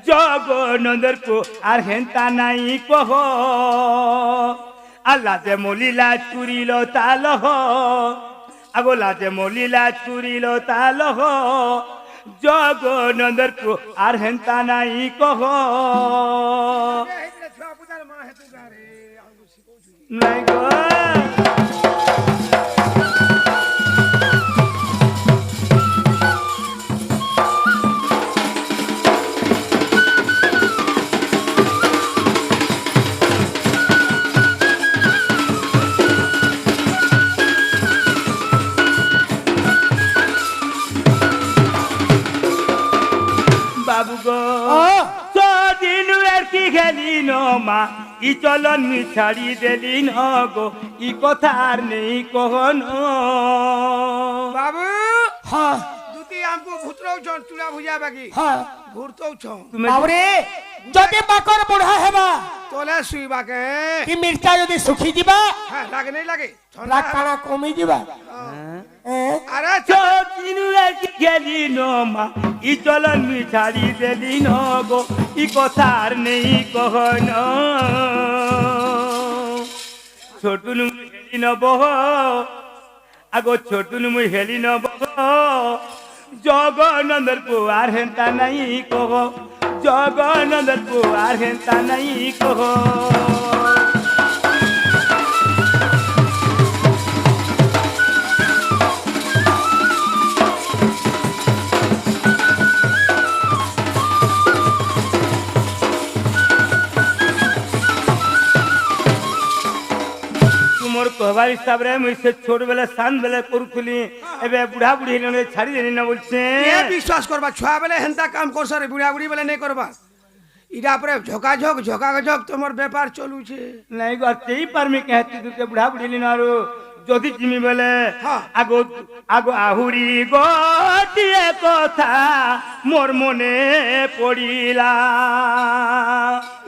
জগনন্দর কো আর হেন্তা নাই কহ আল্লাহ যে মলিলা চুরিল তালহ আগোলা যে মলিলা চুরিল তালহ জগনন্দর কো আর হেন্তা নাই কহ নাই গো বাবু গো সদিন আর কি খেলি মা ই চলন মি ছাড়ি দেলি ন গো ই কথা আর নেই কহন বাবু হ্যাঁ দুটি আমকু ভুতরও ছন চুলা ভুজা বাকি হ্যাঁ ঘুরতও ছন তুমি বাবুরে যদি বাকর বুঢ়া হেবা তোলে শুইবাকে কি মির্চা যদি শুখি ଯିବା হ্যাঁ লাগে নাই লাগে রাগ কাଣା কমি ଯିବା আরে সদিন আর কি খেলি মা ই চলন মি ছাড়ি দেলি ন গো ই কথা আর নেই কহন ছোটুন মুই হেলি নব আগো ছোটুন মুই হেলি নব জগনন্দর কো আর হেন্তা নাই কহ জগনন্দর কো আর হেন্তা নাই কহ तुमर कहबार हिसाब रे मुई से छोट बेले शान बेले करूथली एबे बुढ़ा बुढ़ी ने छाड़ी देनी ना बोलछे এ বিশ্বাস করবা ছুয়া বেলে হেন্তা কাম করছরে বুড়া বুড়ি বেলে নেই করবা ইডা পরে ঝোকাঝক তোমার ব্যাপার চলুছে नहीं करते ही पर में कहती तू के बुढ़ा बुढ़ी ना रो যদি জিমি বেলে হ্যাঁ। আগো আগো আহুরি গটিয়ে কথা মোর মনে পড়িলা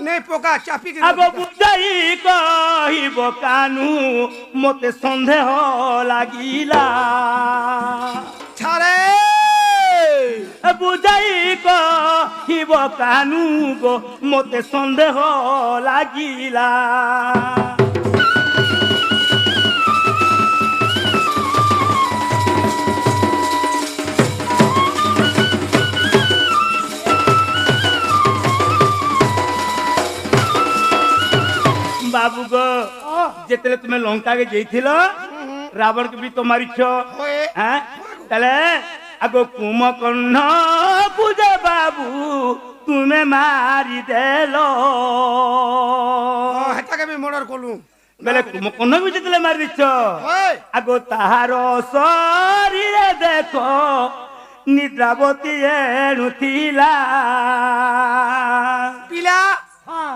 নেই পোকা চাপি আগো বুঝাই কহিব কানু মতে সন্দেহ লাগিলা ছাড়ে বুঝাই কহিব কানু গো মতে সন্দেহ লাগিলা बाबू गो जेतले तुम्हें लंका के जाइथिल रावण के भी तो मारिछ होए। हैं तले आगो कुंभकर्ण पूजा बाबू तुम्हें मारी देलो হেতাকে আমি মর্ডার করলু বেলে কুম্ভকर्ण भी जेतले मारी दिछ ওই आगो ताहारो शरीरे देखो निद्रावती एणुथिला পিলা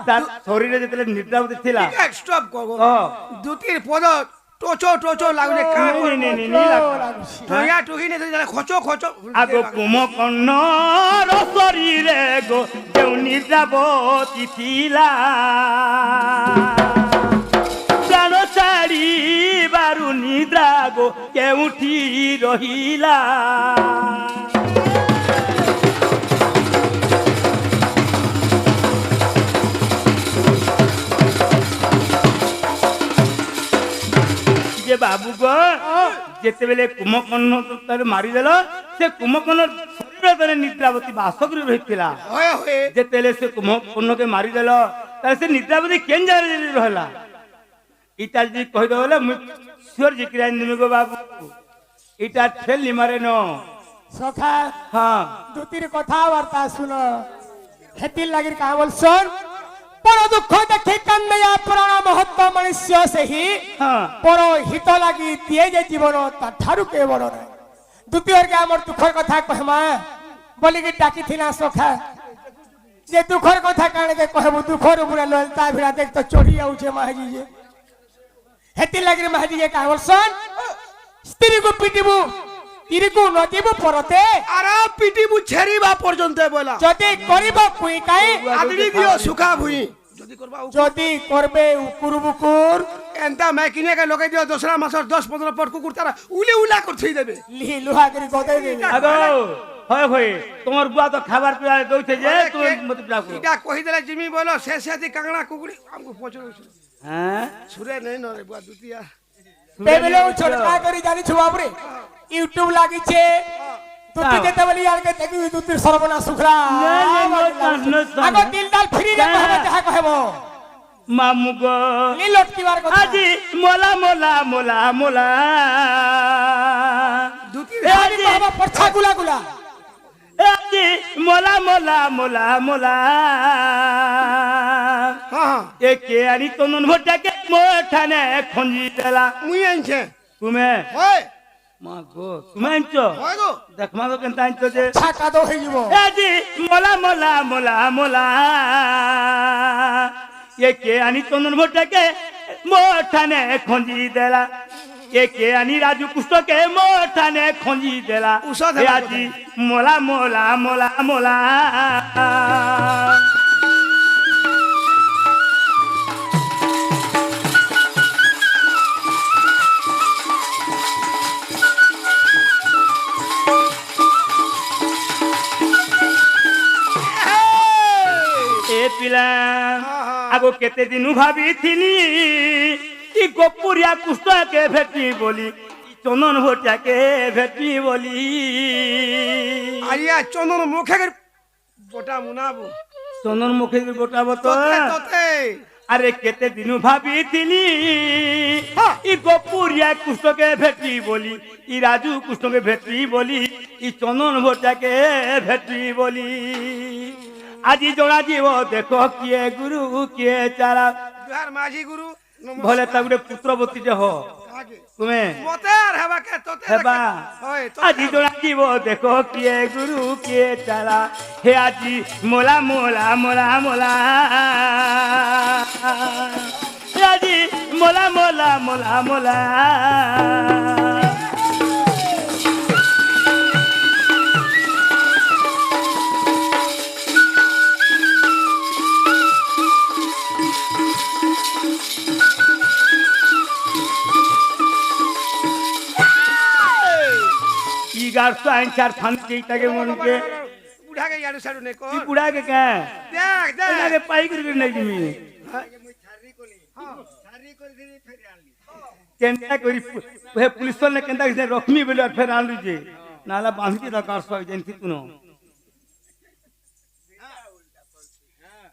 तार शरीरे जेतले निद्रावती थिला স্টপ করো ओ দুটির পদ টোচো লাগুনে কাম नहीं नहीं नहीं नहीं लागता টুহিয়া টুহি নে খোচো আগো কুম্ভকর্ণ শরীরে গো কেউ নিদ্রাবতী থিলা প্রাণ ছাড়ি বারু নিদ্রা গো কেউঠি রহিলা যে বাবু গো যেতেবেলে কুম্ভকর্ণ তার মারিদেল সে কুম্ভকর্ণ শরীরে তার নিদ্রাবতী বাস করে রহিলা হয়ে হয়ে যেতেলে সে কুম্ভকর্ণকে মারিদেল তাহলে সে নিদ্রাবতী কেন জায়গায় রহিলা ইটা যদি কহিদেব বলে মুই সিওর জিকিরাই দেবি গো বাবু ইটা ঠেলি মারে ন সখা হ্যাঁ দুটির কথাবার্তা শুনো হেতির লাগির কাহা বলছন পর দুঃখ দেখে কান্দে পুরাণ মহত্ব মনুষ্য সেহি হ্যাঁ পর হিত লাগি দিয়ে যে জীবন তা ঠারু কে বড় না দ্বিতীয়কে আমার দুঃখের কথা কহমা বলি কি ডাকি থিনা সখা যে দুঃখের কথা কানে কে কহবু দুঃখর উপরে ললতা ভিড়া দেখ তো চড়ি আউছে মাহাজি যে হেতি লাগি মাহাজি কে কাহ বলছন স্ত্রী কো পিটিবু তিরিকু নদিবু পরতে আরে পিটিবু ছেড়িবা পর্যন্ত বলা যদি করিব কুই কাই আদরি দিও সুখা ভুই যদি করবা যদি করবে উকুর বুকুর এন্তা মেকিনে কে লগাই দিও দশরা মাসর 10-15 পর কুকুর তারা উলি উলা করছই দেবে লি লুহা করি গদাই দে আগো হয় হয় তোমার বুয়া তো খাবার পিয়া দউছে যে তুমি মতে পিয়া করো এটা কহিদেলে জিমি বলো শেষে কাঁকড়া কুকুরি আমাকে পচড়ুছে হ্যাঁ সুরে নেই নরে বুয়া দুতিয়া বেবেলো ছোটকা করি জানিছ বাবরে ইউটিউব লাগিছে তুই যেতেবেলি আলকে দেখি তুই সর্বনা সুখরা আগো দিলদাল ফ্রি রে কহব যাহা কহব মামু গো নি লটকিবার কথা আজি মোলা মোলা মোলা মোলা দুতি আরে বাবা পরছা গুলা গুলা আজি মোলা মোলা মোলা মোলা হ্যাঁ একে আনি তনন ভটাকে মোঠানে খঞ্জি দেলা মুই আনছে তুমি হয় মা গো তুমি আনছো হয় গো দেখমা তো কেনতা আনছো যে ছাকা দো হই যাব আজি মোলা মোলা মোলা মোলা একে আনি তনন ভটাকে মোঠানে খঞ্জি দেলা একে আনি রাজু কুষ্টকে মোঠানে খঞ্জি দেলা উষা এ দেলা আজি মোলা মোলা মোলা মোলা এ পিলা আগো কেতে দিনু ভাবিথিনি ই গোপুরিয়া কুষ্টকে ভেটি বলি চন্দন ভটিয়াকে ভেটি বলি আরিয়া চন্দন মুখে বটা মুনাবো চন্দন মুখে গোটাবো তো তোতে তোতে আরে কেতে দিনু ভাবিথিনি ই গোপুরিয়া কুষ্টকে ভেটি বলি ই রাজু কুষ্টকে ভেটি বলি ই চন্দন ভটিয়াকে ভেটি বলি আজি জোড়া জীব দেখো কিয়ে গুরু কিয়ে চারা বিহার মাঝি গুরু ভলে তা গোটে পুত্রবতী যে হ আগে তুমি মতে আর হেবা কে তোতে হেবা হয় আজি জোড়া জীব দেখো কিয়ে গুরু কিয়ে চারা হে আজি মোলা মোলা মোলা মোলা হে আজি মোলা মোলা মোলা মোলা গাড়ছো আইন চার ফানকে তাকে মনকে বুড়া কে ইয়াড়ু সাড়ু নে কো কি বুড়া কে কে দেখ দেখ এটাকে পাই করে নাই তুমি কেনটা করি হে পুলিশ ने केंता किसे रखमी बेले और फिर आलू जे नाला बांधी दा कार सो जंती तुनो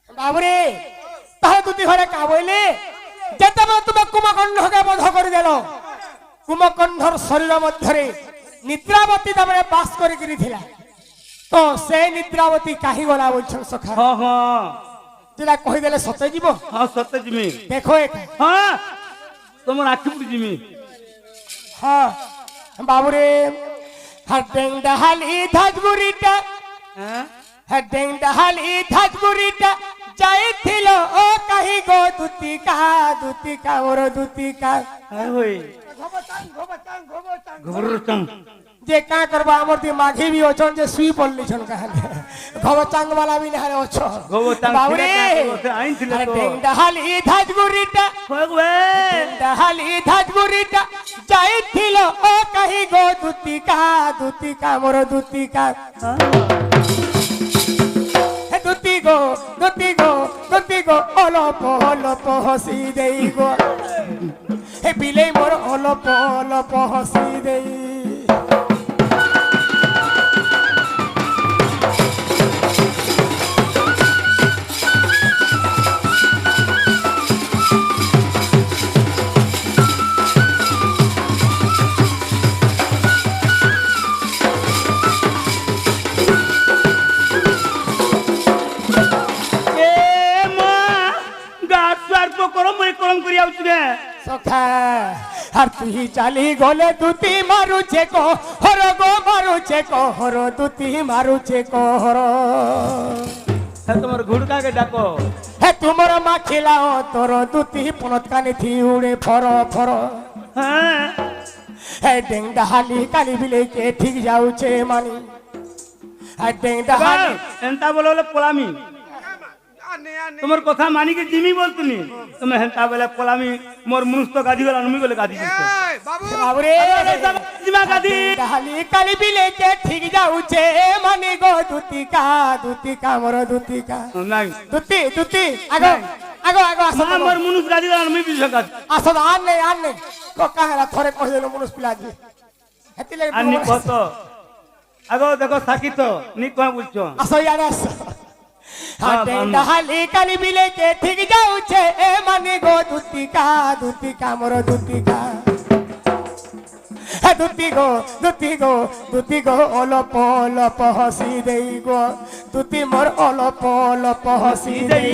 বাবরে তাহলে তুই ঘরে কা বইলে যেতবে তুমি কুমকণ্ঠকে বধ করে দেল কুমকণ্ঠর শরীর মধ্যে নিদ্রাবতী তারপরে বাস করে গিয়েছিল তো সেই নিদ্রাবতী কাহি গলা বলছেন সখা हां हां যেটা কহিদেলে সতে জীব हां सत्य जिमी দেখো এটা हां তোমার আখি পুরি জিমি হ্যাঁ বাবুরে হাডেং ডাহালি ধাজগুড়িটা হ্যাঁ হাডেং ডাহালি ধাজগুড়িটা যাইছিল ও কাহি গো দুতিকা ওর দুতিকা হ্যাঁ হই ঘবরটাং যে কা করবা আমার দি মাঘি বি অছন যে সুই পড়লি ছন কাহালে ঘবচাং वाला বি নারে অছ ঘবচাং বাবুরে আইন ছিল তো হাডেং ডাহালি ধাজগুড়িটা কইবে ডাহালি ধাজগুড়িটা যাইছিল ও কাহি গো দুতিকা মোর দুতিকা হে দুতি গো অলপ হসি দেই গো হে বিলেই মোর অলপ হসি দেই করম করি আউছ রে সখা আর তুই চালি গলে দুতি মারুছে কো হর গো মারুছে কো হর দুতি মারুছে কো হর হ্যাঁ তোমার ঘুড়কাকে ডাকো হে তুমর মা খিলাও তোর দুতি পনত কানি থি উড়ে ফর ফর হ্যাঁ হে ডেংডা হালি কালি বিলে কে ঠিক যাউছে মানি হে ডেংডা হালি এন্তা বলে পলামি তোমার কথা মানি কি জিমি বলতুনি তুমি হেন্তা বেলা পলামি মোর মনুষ্য গাদি গলা নুমি গলে গাদি করছো বাবু বাবুরে জিমা গাদি ডালি কালি বিলে কে ঠিক যাউছে মানে গো দুতিকা মোর দুতিকা নাই দুতি আগো আগো আগো আসো মোর মনুষ্য গাদি গলা নুমি বিষ গাদি আসো আর নেই কোকা হেলা থরে কইলো মনুষ পিলাজি হেতি লাগি আর নি কত আগো দেখো সাকিত নি কই বলছো আসো ইয়ারে আসো হাতে ডালি কালি বিলে কে ঠিক যাউছে মানে গো দুতিকা মোর দুতিকা দুতি গো অলপ হসি দেই গো দুতি মোর অলপ হসি দেই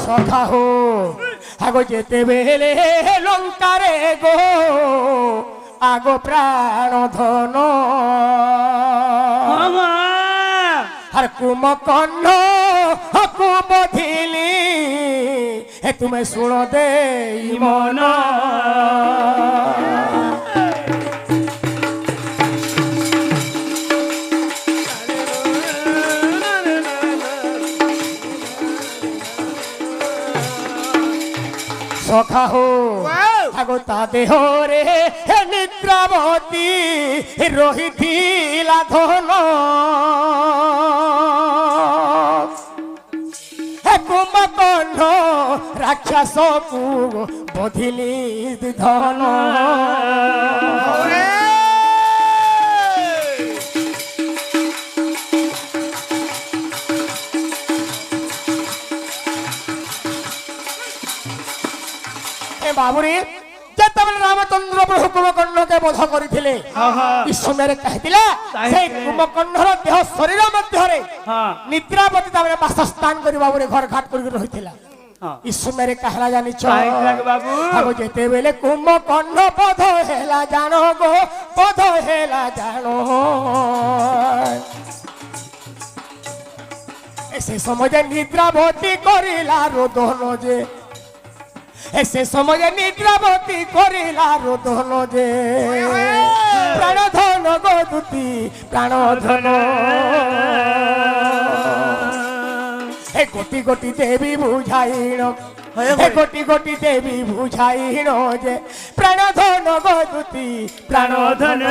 সখা হো আগো যেতে বেলে লঙ্কারে গো আগো প্রাণ ধন আর কুমকর্ণ কুবধিলি হে তুমি শুণ দেই মন সখা হো আগো তা দেহরে হে নিদ্রাবতী রহিথিলা ধন হে কুম্ভকর্ণ রাক্ষসকু বধিলি ধন বাবুরে যেତେବେଳେ ରାମଚନ୍ଦ୍ର ପ୍ରଭୁ କୁମ୍ଭକର୍ଣ୍ଣକେ ବଧ କରିଥିଲେ ଏ ସମୟରେ କହିଥିଲା ସେଇ କୁମ୍ଭକର୍ଣ୍ଣର ଦେହ ଶରୀର ମଧ୍ୟରେ ନିଦ୍ରାବତୀ ତାପରେ ବାସସ୍ଥାନ କରି ବାବୁରେ ଘର ଘାଟ କରିକି ରହିଥିଲା ଏ ସମୟରେ କାହଲା ଜାଣିଛ ବାବୁ ଯେତେବେଳେ କୁମ୍ଭକର୍ଣ୍ଣ ବଧ ହେଲା ଜାଣ ଗୋ ବଧ ହେଲା ଜାଣ ସେ ସମୟରେ ନିଦ୍ରାବତୀ କରିଲା ରୋଦନ ଯେ এসে সময় নিদ্রাবতী করিলা রোদন যে প্রাণধন গো দুতি প্রাণধন হে কোটি কোটি দেবী বুঝাইণ হে কোটি কোটি দেবী বুঝাইণ যে প্রাণধন গো দুতি প্রাণধন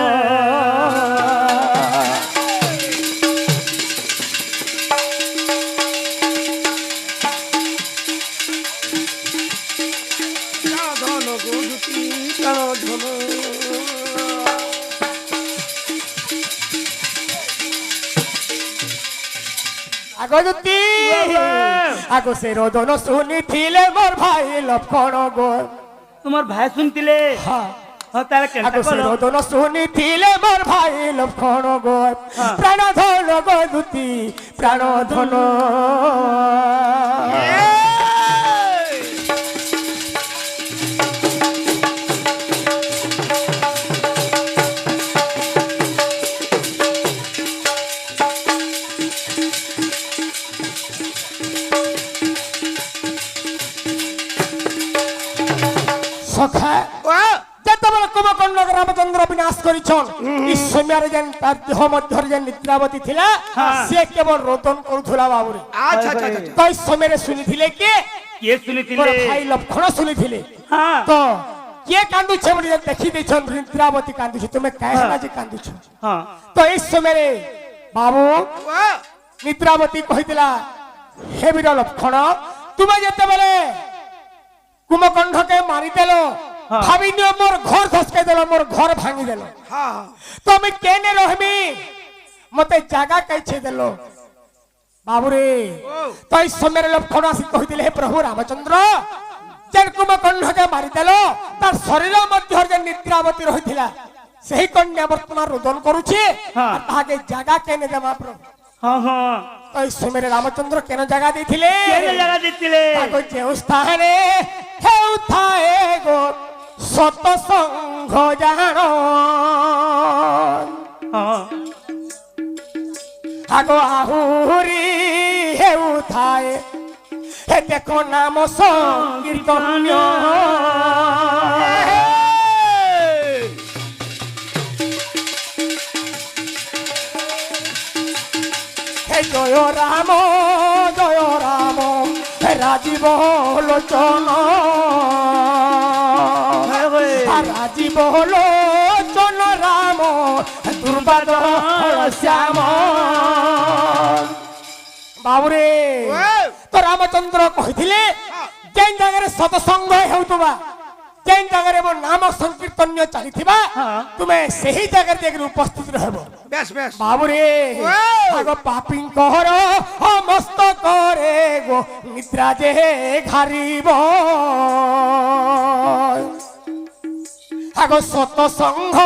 আগজতি আগো সে রোদন শুনিছিলে মোর ভাই লক্ষণ গো তোমার ভাই শুনতিলে তাহলে আগো সে রোদন শুনিছিলে মোর ভাই লক্ষণ গো প্রাণধন গো দুতি প্রাণধন সখা যেତେବେଳେ কুম্ভকর্ণ রামচন্দ্র বিনাশ করিছন এই সময়ের যেন তার দেহ মধ্যে যেন নিদ্রাবতী ଥିଲା সে কেবল রোদন করুଥିଲା বাবুরে আচ্ছা আচ্ছা তো এই সমୟରେ শুনিଥିଲେ কি কে শুনিছিলে ভাই লক্ষণ শুনিଥିଲେ তো কে কান্দুছে বলে দেখি দিছন নিদ্রাবতী কান্দুছে তুমি কাহে না যে কান্দুছ তো এই সমୟରେ বাবু নিদ্রাবতী কহিতলা হে বীর লক্ষণ তুমি যেতেবেলে কুম্ভকর্ণকে মারিদেল ভাবি নিও মোর ঘর ধসকাই দেল মোর ঘর ভাঙি দেল তো আমি কেনে রহমি মতে জায়গা কাইছে দেল বাবুরে তো এই সময়ের লক্ষণ আসি কহিলে হে প্রভু রামচন্দ্র যে কুম্ভকর্ণকে মারিদেল তার শরীর মধ্যে যে নিদ্রাবতী রহিলা সেই কন্যা বর্তমান রোদন করুছে তাহাকে জায়গা কেনে দেবা প্রভু ওই সময় রামচন্দ্র কেন জায়গা দিয়েছিলে যে স্থানে হেউথায় গো সতসংঘ জান আগো আহুরি হেউথায় হে দেখো নাম সংকীর্তন্য হে জয় রাম হে রাজীব লোচন রাজীব লোচন রাম দুর্বাদ শ্যাম বাবুরে তো রামচন্দ্র কহিলে যেন জায়গায় সৎসঙ্গ হেউথবা যেন জায়গায় মো নাম সংকীর্তন্য চালিথিবা তুমি সেই জায়গায় যাই উপস্থিত রহব বেশ বেশ বাবুরে আগ পাপিঙ্কর মস্তকরে গো নিদ্রা যে ঘারিব আগ সৎসঙ্গ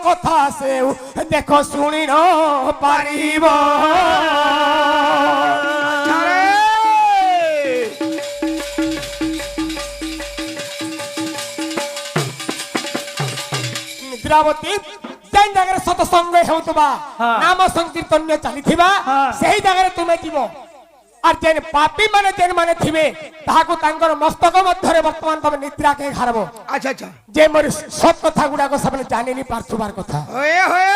কথা সেও দেখ শুনি ন পারিব নিদ্রাবতী যেন জায়গায় সৎসঙ্গ হেউথবা নাম সংকীর্তন্য চালিথিবা সেই জায়গায় তুমি ଯିବ আর যেন পাপী মানে যেন মানে থিবে তাহাকু তাঙ্কর মস্তক মধ্যরে বর্তমান তুমি নিদ্রাকে ঘারব আচ্ছা আচ্ছা যে মোর সৎ কথা গুড়াক সবে জানিনি পারথুবার কথা হয়ে হয়ে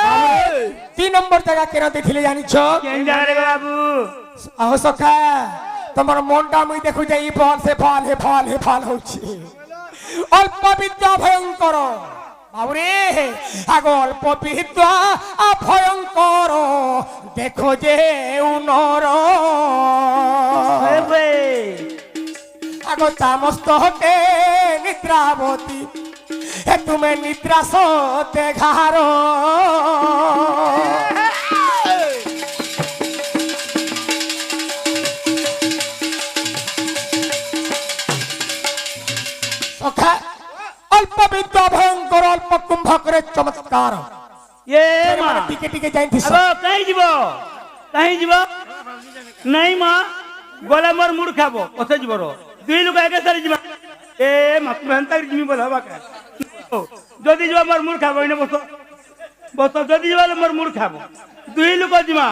3 নম্বর জায়গা কেন দেখলে জানিছ কেন জায়গায় বাবু আহ সখা তোমার মনটা মুই দেখু যে এই ফল সে ফল হে ফল হে ফল হচ্ছে অল্প বিদ্যা ভয়ঙ্কর বাবুরে আগ অল্প বিদ্যা ভয়ঙ্কর দেখো যে উনর আগ তামস্ত হতে নিদ্রাবতী তুমি নিদ্রা সতে ঘার সখা অল্প বিদ্যা ভয়ঙ্কর অল্প কুম্ভকরে চমৎকার এ মা টিকে টিকে যাইছিস আব কাই দিব কাই দিব নাই মা গলা মোর মুড় খাবো পথে যাব র দুই লোক একে সারি যাব এ মা তুমি হেনতা জিমি বল হবা কা যদি যাব মোর মুড় খাবো ইনে বস বস যদি যাব মোর মুড় খাবো দুই লোক জিমা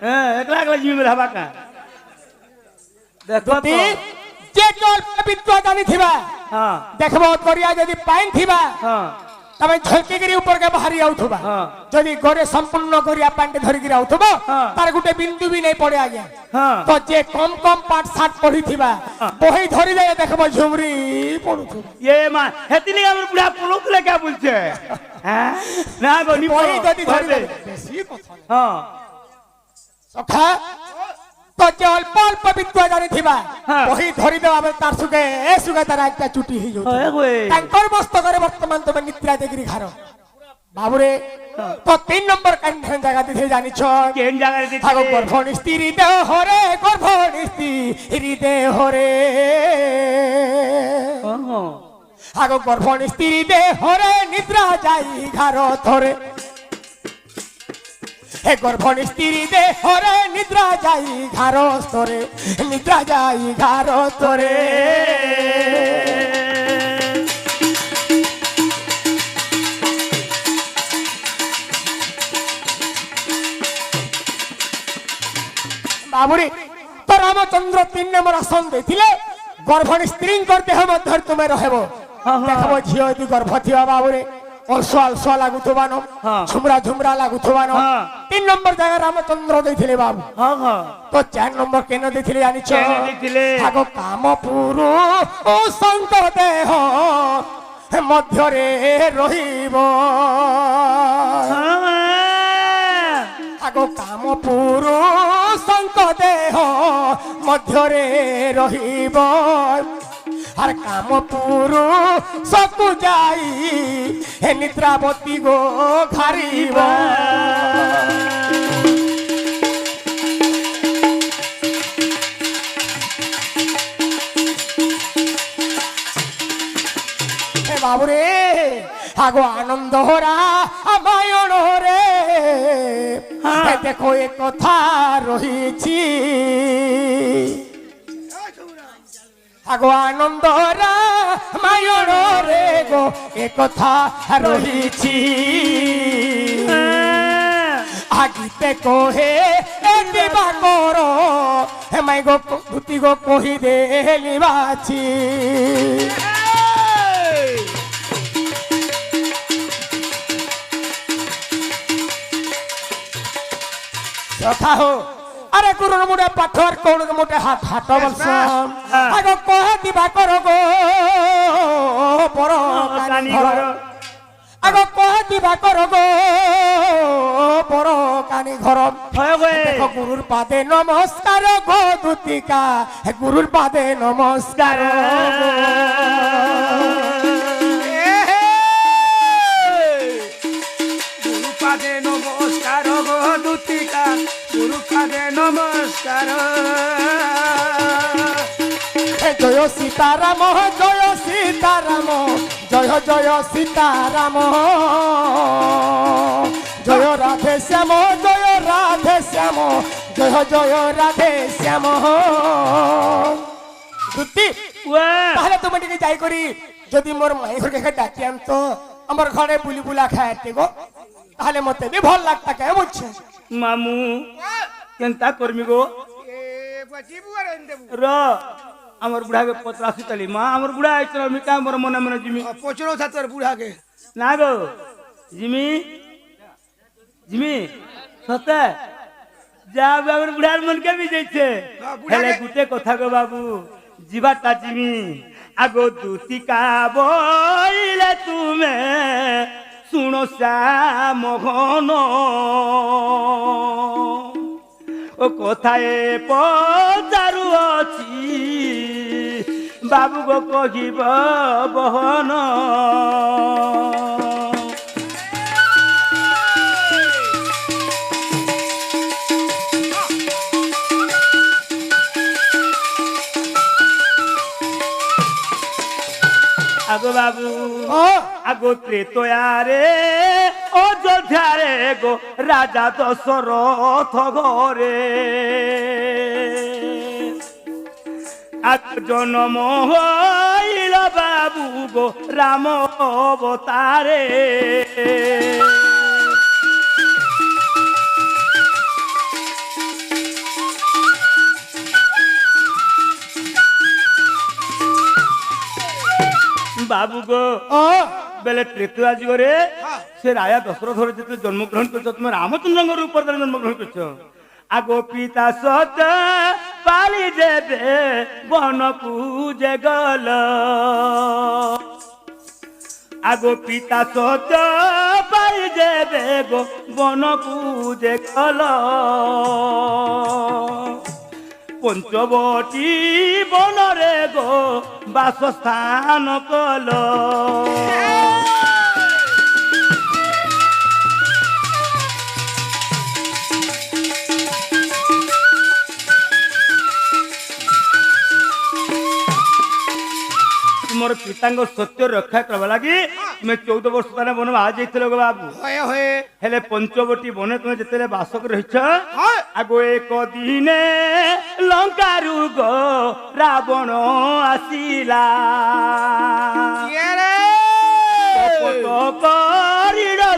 হ্যাঁ একলা একলা জিমি বল হবা কা দেখো তো যে অল্প বিদ্যা জানিথিবা হ্যাঁ দেখব করিয়া যদি পাইন থিবা হ্যাঁ তবে ঝলকিগিরি উপর কে বাহারি আউথবা হ্যাঁ। যদি ঘরে সম্পূর্ণ করিয়া পান্ডে ধরিগিরি আউথবা হ্যাঁ। তার গুটে বিন্দু বি নাই পড়ে আগে হ্যাঁ তো যে কম কম পাঠ সাত পড়িথিবা বহি ধরি দেয় দেখব ঝুমরি পড়ুথিবা এ মা হেতিনি আমার বুড়া পলুতলে কে বলছে হ্যাঁ না গো নি বহি যদি ধরি দেয় বেশি কথা না। হ্যাঁ সখা তো যে অল্প অল্প বিদ্যা জানিথিবা হ্যাঁ। বহি ধরি দেওয়া বেলে তার সুগে এ সুগে তার একটা চুটি হই যাও হয় গো তাঙ্কর মস্তকরে বর্তমান তুমি নিদ্রা দেগিরি ঘার বাবুরে তো 3 নম্বর কান জায়গা দিতে জানিছ কেন জায়গায় দিতে আগো গর্ভণী স্ত্রী দেহরে গর্ভণী স্ত্রী দেহরে আগো গর্ভণী স্ত্রী দেহরে নিদ্রা যাই ঘার ধরে হে গর্ভণী স্ত্রী দেহরে নিদ্রা যাই ঘার স্তরে নিদ্রা যাই ঘার স্তরে বাবুরে তো রামচন্দ্র 3 নম্বর আসন দিলে গর্ভণী স্ত্রীঙ্কর দেহ মধ্যে তুমি রহব দেখব ঝিও যদি গর্ভ থিবা বাবুরে অলসুয়া অলসুয়া লাগুথবা ন ঝুমরা ঝুমরা লাগুথবা ন 3 নম্বর জায়গা রামচন্দ্র দিলে বাবু হ্যাঁ হ্যাঁ তো 4 নম্বর কেন দিলে জানিছ কেন দিছিলে? আগো কাম পুরু ও শঙ্ক দেহ মধ্যরে রহিব আগো কাম পুরু শঙ্ক দেহ মধ্যরে রহিব আর কাম পুরু সকু যাই হে নিদ্রাবতী গো ঘারিব হে বাবুরে আগো আনন্দ হরা আমায়ন রে দেখো এ কথা রহিছি আগো আনন্দ রামায়ণ রে গো এ কথা রহিছি আগিতে কোহে দিবা কর হেমাই গো ধুতি গো কহি দেলি বাছি সখা হো আরে গুরুর মুড়ে পাথর কোণের মুঠে হাত হাত বলছাম আগে কহে দিবা করো গো বড় কানি ঘর আগে কহে দিবা করো গো বড় কানি ঘর দেখো গুরুর পাদে নমস্কার গো দুতিকা গুরুর পাদে নমস্কার গুরু পাদে নমস্কার গো দুতিকা গুরু পাদে নমস্কার জয় সীতারাম জয় সীতারাম জয় জয় সীতারাম জয় রাধে শ্যাম জয় রাধে শ্যাম জয় জয় রাধে শ্যাম দুতি তাহলে তুমি টিকে যাই করি যদি মোর মাই ঘরকে ডাকি আনতো আমার ঘরে বুলি বুলা খাইতে গো তাহলে মতে বি ভাল লাগতা কে বুঝছে মামু কেনতা করমি গো র আমার বুড়াকে পত্র আসিতালি মা আমার বুড়া আইছিল মিটা মোর মনে মনে জিমি পচরো ছাতর বুড়াকে না গো জিমি জিমি সতে যা বাবুর বুড়ার মনকে বিজেছে হেলে গুটে কথা গো বাবু জিবাটা জিমি আগো দুতিকা বইলে তুমি শুনো মোহন ও কোথায় পচারু অছি বাবু গো কহিব বহন আগো বাবু আগো ত্রেতয়ারে অযোধ্যারে গো রাজা দশরথ ঘরে আগ জন্ম হইল বাবু গো রাম অবতারে বাবু গো বেলে ত্রেতয়া যুগরে সে রাজা দশরথ যেতে জন্মগ্রহণ করছো তুমি রামচন্দ্রঙ্গর উপর জন্মগ্রহণ করছো আগো পিতা সত পালি দেবে বনকু যে গল আগো পিতা সত পালি দেবে গো বনকু যে গল পঞ্চবটী বনরে গো বাসস্থান কল तुमर पितांग सत्य रक्षा करवा लगी तुम्हें 14 वर्ष तक बन आज जाइल गो बाबू हेले पंचवटी बने तुम्हें जिते बासक रहीछ आगो एक दिने लंकारु गो रावण आसिला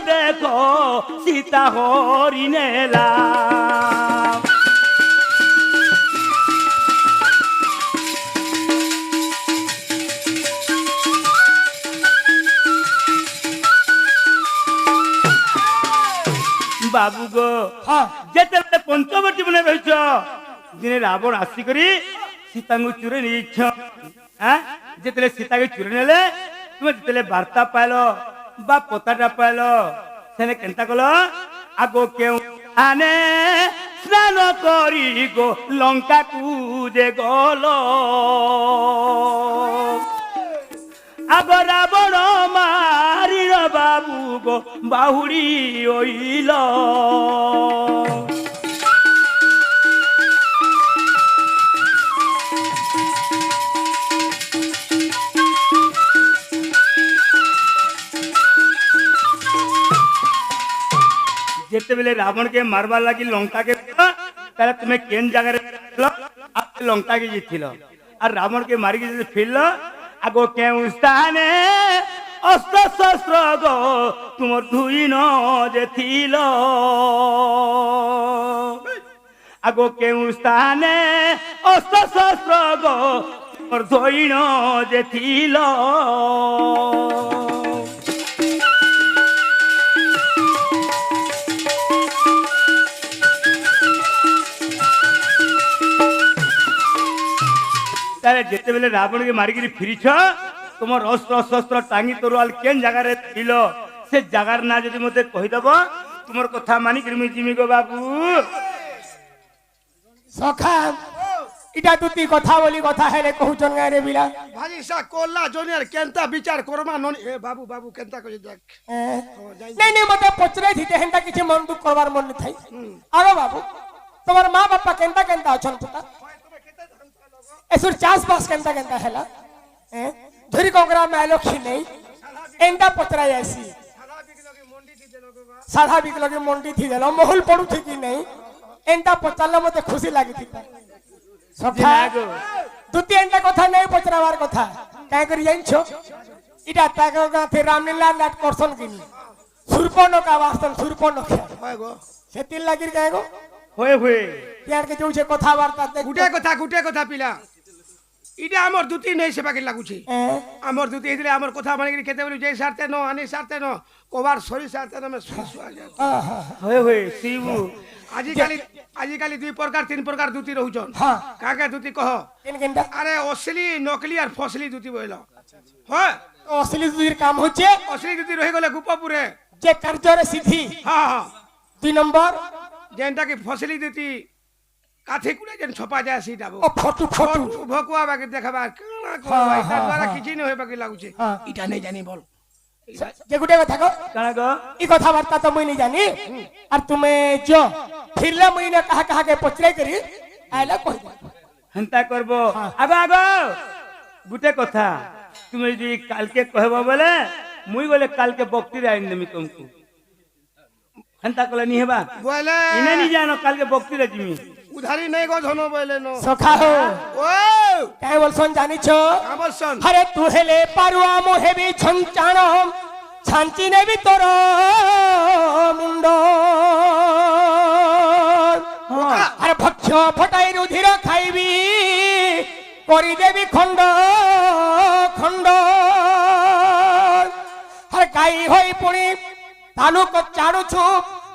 देखो सीता हरि नेला बाबू गो जेते पंचवटी बने रहीछ दिने रावण आसिकरी सीता को चुरे नहीं जेते सीता के चुरे नेले तुम जेते वार्ता पाइल बा पताटा पाइल सेने केनता कल आगो केउ आने स्नान करी गो लंका कू जे गल आगो रावण मारी बाबू गो बाहुड़ी ओइल जेते बेले रावण के मारबार लगी लंका के ताले तुम्हें केन जगह लंका के जीतिल और रावण के मारी के फिरल आगो केउ स्थाने अस्त्र शस्त्र गो तुम धुई न जेथिल आगो केउ स्थाने অস্ত্র শস্ত্র গো তোর ধৈণ যে ছিল তাহলে যেতেবেলে রাবণকে মারিকি ফিরিছ তোমার অস্ত্র শস্ত্র টাঙ্গি তরোয়াল কেন জায়গায় ছিল সে জায়গার না যদি মতে কহিদেব তোমার কথা মানিকি মুই জিমি গো বাবু সখা এটা দুটি কথা বলি কথা হেলে কহুচন গারে বিলা ভাজি সা কোল্লা জনিয়ার কেনতা বিচার করমা ননি এ বাবু বাবু কেনতা কই দেখ নাই নাই মতে পচরাই দিতে হেনটা কিছু মন দুঃখ করবার মন নাই আরো বাবু তোমার মা বাপা কেনতা কেনতা আছন পুতা এসুর চাষবাস কেনতা কেনতা হেলা ধরি কংগ্রা মেলক্ষী নেই এনটা পচরাই আসি সাধা বিকলকে মন্ডি থি দেল মহুল পড়ু ঠিকই নেই এনটা পচারলে মতে খুশি লাগি সখা দুটি এনটা কথা নেই পচরাবার কথা কাই করি জানছো এটা তাকে গাথে রামলীলা নাট করছন কিনি সুরপনকা বাস্তন সুরপনকা হয় গো সেতির লাগি কাই গো হয়ে হয়ে ইয়ার কে যৌছে কথাবার্তা দেখ গুটে কথা পিলা ইটা আমার দুটি নেই সেবাকে লাগুছে আমার দুটি দিলে আমার কথা মানে খেতে বলি যে সারতে ন আনি সারতে ন কবার শরীর সারতে ন সুয়া যায় হয়ে হয়ে শিবু আজিকালি দুই প্রকার তিন প্রকার দুটি রহুছন হ্যাঁ কাকে দুটি কহ কেন কেনটা আরে অসলি নকলি আর ফসলি দুটি বইল হয় অসলি দুটির কাম হচ্ছে অসলি দুটি রহি গলে গুপপুরে যে কার্যরে সিদ্ধি হ্যাঁ হ্যাঁ 2 নম্বর যেনটা কি ফসলি দুটি কাঠে কুড়ে যেন ছপা যায় সেটা ও ফটু ফটু ভকুয়া বাকি দেখাবা কানা হ্যাঁ, কই তার হ্যাঁ, দ্বারা হ্যাঁ। কিছু নয় বাকি লাগুছে হ্যাঁ। এটা নেই জানি বল যে গুটে কথা গো কানা গো এই কথাবার্তা তো মুই नहीं জানি আর তুমি जो फिरले मुई ने कहा कहा के पचरे करी आइला कह दे হেন্তা করব আগো আগো গুটে কথা তুমি যদি কালকে কহব বলে মুই বলে কালকে বক্তি আইন দেমি তোমাকে হেন্তা কলে নি হেবা বলে ইনে নি জানো কালকে বক্তি রে জিমি উধারি নেই গো ধন বলে নো सखा हो ও কাই বলছন জানি ছো আবর্ষণ আরে তু হেলে পারুয়া মো হেবি ছঞ্চাণ ছাঞ্চি নেবি তোর মুন্ড আরে ভক্ষ ফটাই রুধির খাইবি করি দেবি খন্ড খন্ড আরে গাই হই পুনি তালুক চাড়ুছু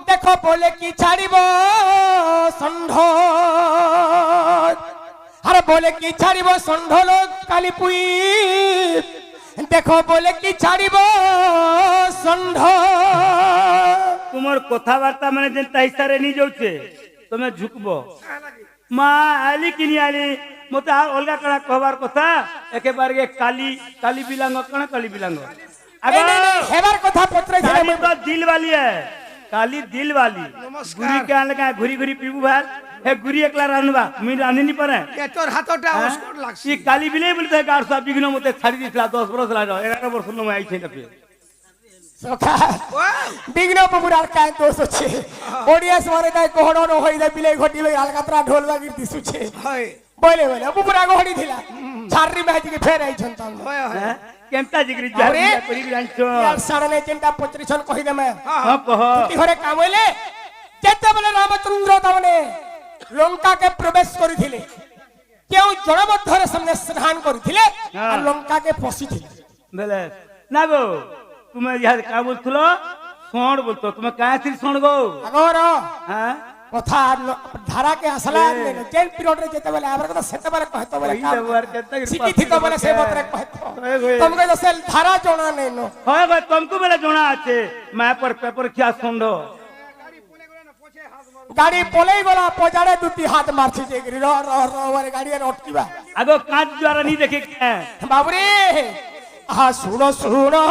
দেখো বলে কি ছাড়িব ষণ্ঢ আরে বলে কি ছাড়িব ষণ্ঢ লোক কালি পুই দেখো বলে কি ছাড়িব ষণ্ঢ তোমার কথাবার্তা মানে যেন তাইসারে নি যাচ্ছে তুমি ঝুকব মা আলি কিনি আলি মতে আর অলগা কানা কহবার কথা একেবারে কালি কালি বিলাঙ্গ কানা কালি বিলাঙ্গ আগো হেবার কথা পত্রে काली तो दिल वाली है काली दिल वाली नमस्कार। गुरी के लगा घुरी घुरी पीबू भाल हे गुरी एकला रानबा मी रानी नहीं परे এ তোর হাতটা অস্কর লাগছে ये काली बिले बोलते है गार साहब बिगनो मते छाड़ी दिसला 10 बरस ला 11 बरस नो आई छे तपे সখা ও বিঘ্ন বগুড়ার কায় দোষ আছে ওড়িয়া সমারে তাই কোহড় ন হই যায় বিলে ঘটি লই আলকাতরা ঢোল বাগির দিসুছে হয় বলে বলে বগুড়া গহড়ি দিলা ছাড়রি মাঝি কে ফের আইছন তাম হয় হয় हैं केमता जिगरी अरे! जा करी जानछो यार साड़ने चिंता पचरिछन कहि दे मैं हां कह ती घरे काम हइले जेते बेले रामचंद्र तामने लंका के प्रवेश करिथिले केउ जड़बद्धर सामने स्नान करिथिले हाँ। और लंका के पसिथिले बेले ना गो तुम्हें यार का बोलथलो सोण बोलतो तुम्हें काहे थी सोण गो अगोर हां কথা ধারা কে আসলা জেল পিরিয়ড রে যেতে বেলে আবার কথা সেতে বেলে কহতো বেলে কই দেবার কেতে সিটি থিতো বেলে সে বতরে কহতো होय होय तुमके तो सेल धारा जोना नहीं नो होय भाई तुमको बेले जोना আছে मैं पर पेपर क्या सोंडो गाड़ी पोलेई गला पजाड़े दुती हाथ मारछि जे गिरी रो रो रो वाले गाड़ी रे अटकीबा आगो कांच द्वारा नहीं देखे क्या बाबरे आ सुनो सुनो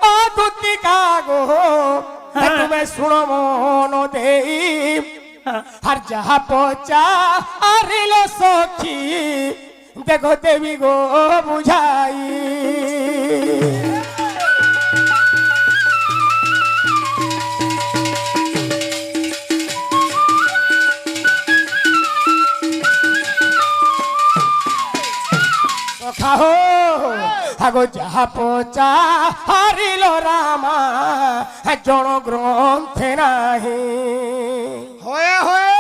आ दुती कागो तुम्हें सुनो मोनो देई हर जहाँ पहुंचा आरिलो सखी देखो देवी गो बुझाई খাও আগো যাহা পচা হারিল রামা জন গ্রন্থে নাহি হয় হয়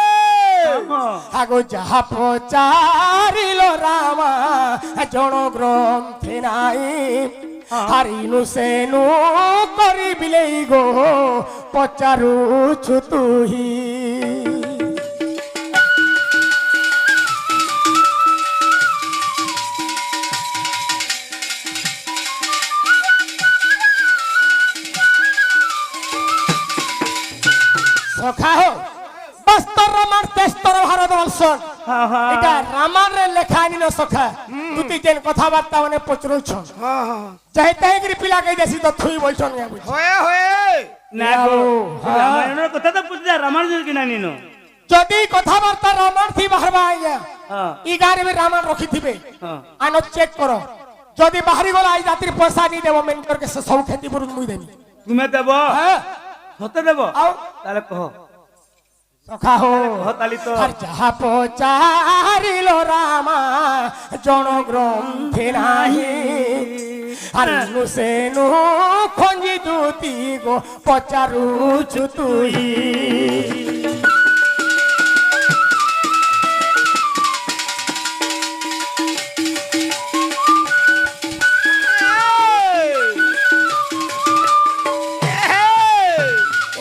আগো যাহা প্রচারিল রামা জন গ্রন্থে নাই হারিনু সেনু করিবিলেই গো পচারুছু তুহি সখা হো বস্তর রামার তেস্তর ভারতবর্ষ হ্যাঁ হ্যাঁ এটা রামারে লেখা নিল সখা তুই যেন কথাবার্তা মানে পচরুছ হ্যাঁ হ্যাঁ চাহে তাই পিলা কই দেছি তো থুই বলছন গে বুঝ হয়ে হয়ে না গো রামায়ণের কথা তো বুঝতে রামায়ণ কিনা নিন যদি কথাবার্তা রামার থি বাহারবা আইয়া হ্যাঁ ই গারে রামার রখিথিবে হ্যাঁ আনো চেক করো যদি বাহারি গলা আই জাতির পয়সা নি দেব মেন করকে সে সব খেতি পুরুষ মুই দেনি তুমি দেব হ্যাঁ সতে দেব আও তাহলে কহ সখা হো কহ তালি তো আর যাহা পচারিল রামা জন গ্রন্থে নাহি আর সেনু খঞ্জি দুতি গো পচারুছু তুই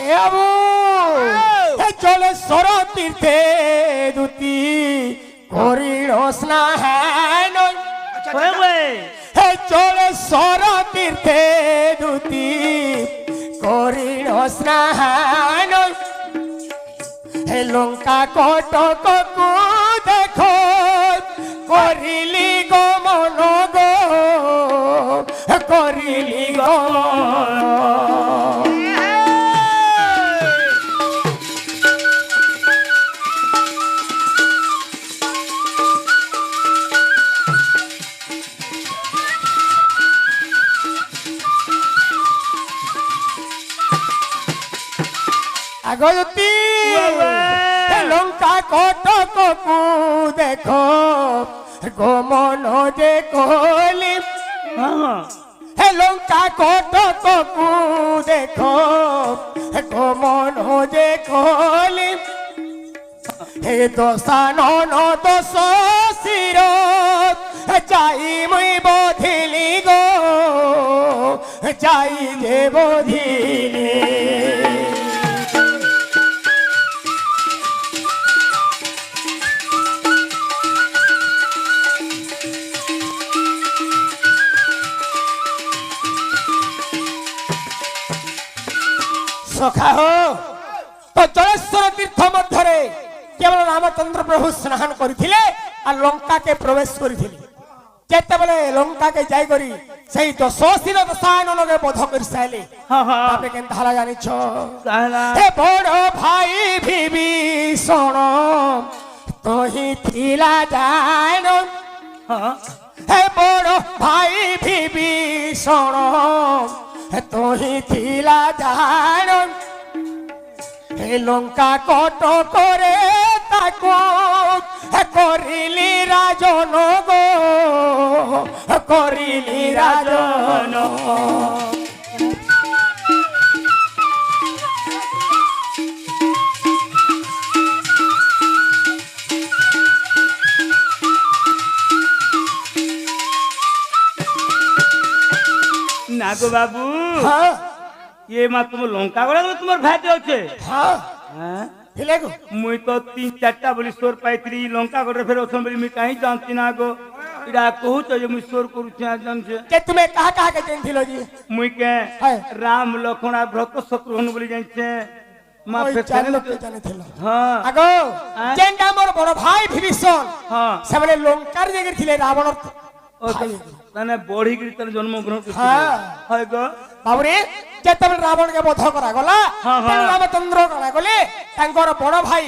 এ আবু এ চলে সর তীর্থে দুতি করিল স্নান হয়ে গে হে চলে সর তীর্থে দুতি করিল স্নান হে লঙ্কা কটকু দেখো করিলি গমন গো করিলি গমন আগতি লঙ্কা কটকু দেখো গমন যে কলি হ্যাঁ হে লঙ্কা কটকু দেখো গমন যে কলি হে দশানন দশ শির চাই মুই বধিলি গো চাই যে বধিলি সখা হো তো জলেশ্বর তীর্থ মধ্যে কেবল রামচন্দ্র প্রভু স্নান করিଥିଲେ আর লঙ্কাকে প্রবেশ করিଥିଲେ যেତେବେଳେ লঙ্কাকে যাই করি সেই দশশির দশাননকে বধ କରି ସାଇଲେ হ্যাঁ হ্যাঁ তারপরে কেনতা হলা জানিছ তাহলে হে বড় ভাই বিভীষণ তোহি থিলা জান হ্যাঁ হে বড় ভাই বিভীষণ তোহি থিলা জান হে লঙ্কা কট করে তাকো করিলি রাজন গো করিলি রাজন না গো বাবু হ্যাঁ ইয়ে মা তোমার লঙ্কা গড়া তোমার ভাইতে আছে হ্যাঁ হ্যাঁ ଥିଲେ গো মুই তো 3-4টা বলি সোর পাইଥିଲି লঙ্কা গড়ে ফের অছন বলি মুই কাহি জানতি না গো ইডা কহুছ যে মুই সোর করুছি জানছে যে তুমি কাহা কাহা কে চিন্থিল জি মুই কে হ্যাঁ। রাম লক্ষণ আর ভরত শত্রুঘ্ন বলি জানছে মা ওই ফের চার লোক জানিছিল হ্যাঁ আগো হ্যাঁ। যেনটা মোর বড় ভাই বিভীষণ হ্যাঁ ସେମାନେ লঙ্কার জায়গায় ଥିଲେ রাবণ ও মানে বড়িগিরি তার জন্মগ্রহণ করছিল হ্যাঁ। হয় গো বাবুরে যেତେବେଳେ রাবণকে বଧ କରାଗଲା ହଁ, ହଁ। ତେଣୁ ରାମଚନ୍ଦ୍ର କଣ କଲେ ତାଙ୍କର ବଡ ଭାଇ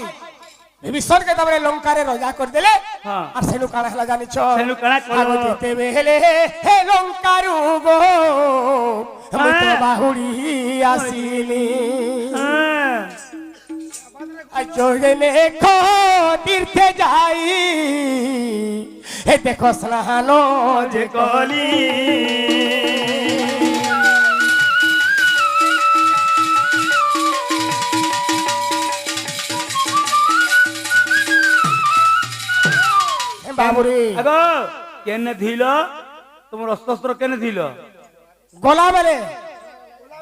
ବିଭୀଷଣকে ତାପରେ ଲଙ୍କାରେ ରଜା କରିଦେଲେ ହଁ। আর ସେନୁ କାଣା ହେଲା ଜାଣିଛ ସେନୁ କାଣା କଲ? ଆଗ ଯେତେବେଳେ ହେ ଲଙ୍କାରୁ ଗো ମୁଁ ତ ହଁ। ବାହୁଡି ଆସିଲି হ্যাঁ চোখে তীর্থে যাই হে দেখো স্নান যে কলি বাবুরে আগ কেনে ধিল তোমার অস্ত্র কেনে ধিল গলা বেলে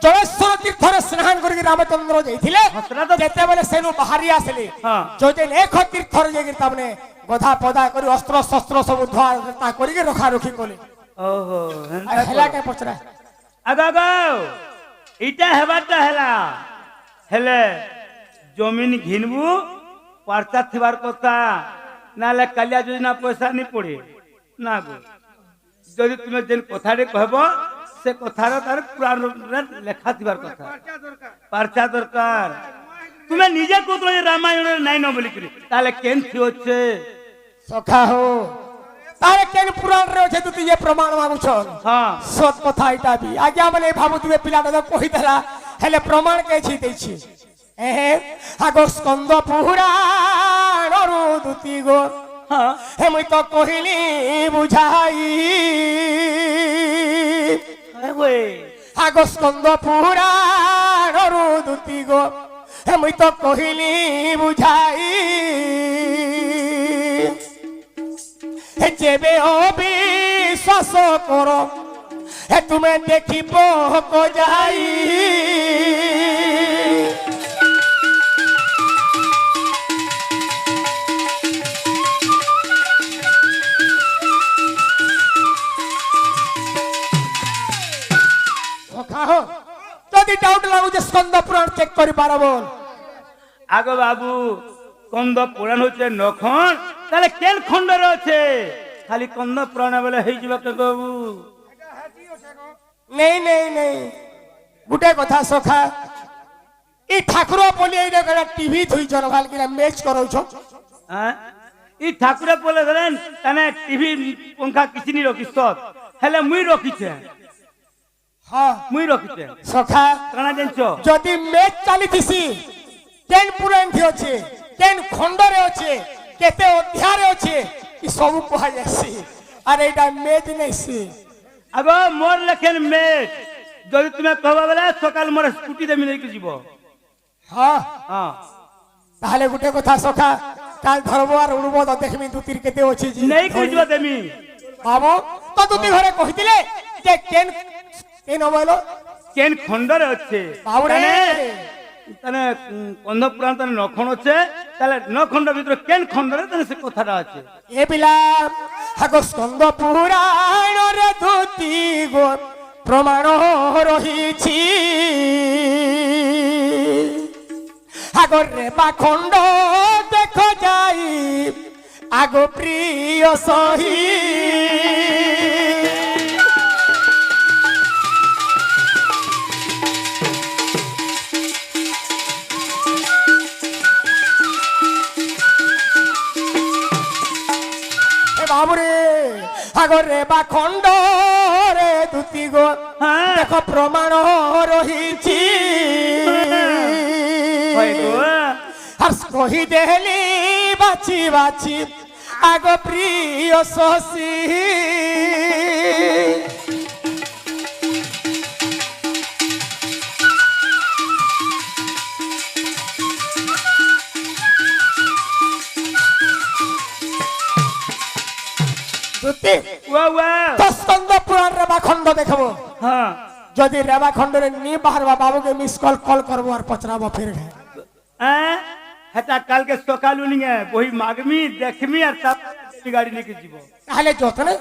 জলেশ্বর তীর্থরে স্নান করি রামচন্দ্র যাইছিলে সেটা তো- যেতেবেলে সেনু বাহারি আসলে হ্যাঁ। যদি এক তীর্থরে যাই তামনে গধা পদা করে অস্ত্র শস্ত্র সব ধোয়া তা করি রখারখি কলে ওহো আর হেলা কে পচরা আগ আগ এইটা হেবারটা হেলা হেলে জমিন ঘিনবু পার্চা থিবার কথা নালে কালিয়া যোজনা পয়সা নি পড়ে না গো যদি তুমি যেন কথাটি কহব সে কথার তার পুরাণ লেখা থিবার কথা পার্চা দরকার তুমি নিজে কৌতল যে রামায়ণের নাই ন বলি করি তাহলে কেনছি হচ্ছে সখা হো তারে কেন পুরাণ রে আছে তুই যে প্রমাণ মাগুছ হ্যাঁ সত কথা এটা বি আগে মানে ভাবুথিবে পিলাটা কহি দেলা হেলে প্রমাণ কেছি দেছি আগ স্কন্দ পুরাণরু দুতি গো হ্যাঁ মুই তো কহিলি বুঝাই আগ স্কন্দ পুরাণরু দুতি গো মুই তো কহিলি বুঝাই যেবে অবিশ্বাস কর তুমি দেখিব যাই যদি ডাউট লাগুছে স্কন্দ পুরাণ চেক করে পারব আগ বাবু কন্দ পুরাণ হচ্ছে নখন তাহলে কেন খন্ডরে আছে খালি কন্দ পুরাণ বলে হয়ে যাবে কে বাবু নেই নেই নেই গোটে কথা সখা এই ঠাকুর বলি এই টিভি ধুইছন ভাল কিনা ম্যাচ করছ হ্যাঁ ই ঠাকুরে বলে ধরেন তানে টিভি পঙ্খা কিছু নি রখিস হেলে মুই রখিছে হ্যাঁ মুই রখিছে সখা কানা জানছ যদি ম্যাচ চালিথিসি কেন পুরাণ আছে কেন খণ্ডরে আছে কেতে অধ্যায়ে আছে ই সব কুহা যাইছি আর এইটা ম্যাচ নেইছি আগ মোর লেখেন মেট যদি তুমি কহবা বেলা সকাল মোর স্কুটি দেমি নেই যাব হ্যাঁ হ্যাঁ তাহলে গোটে কথা সখা কাল ধরব আর উড়ব তো দেখবি দুতির কেতে আছে জি নেই কই যাব দেমি বাবু তো দুতি ঘরে কহিছিলে যে কেন কেন বইল কেন খন্ডরে আছে বাবুরে তানে কন্দ পুরাণ তানে নখন আছে তাহলে নখণ্ড ভিতরে কেন খন্ডরে তানে সে কথাটা আছে এ পিলা হাগো স্কন্দ পুরাণ রে দুতি গো প্রমাণ রহিছি আগর রে বাখণ্ড দেখ যাই আগ প্রিয় সহি বাবুরে আগরে বাখণ্ড রে দুতি গো হ্যাঁ দেখো প্রমাণ রহিছি হয় গো আর কহি দেহলি বাছি বাছি আগ প্রিয় শশী দুতি ওয়া ওয়া তো স্কন্দ পুরাণ রেবাখণ্ড দেখবো হ্যাঁ যদি রেবাখণ্ডরে নি বাহারবা বাবুকে মিস কল কল করবো আর পচরাবো ফির হ্যাঁ হেটা কালকে সকালু নিয়ে বহি মাগমি দেখমি আর তাপ গাড়ি নিয়ে যাব তাহলে যতনে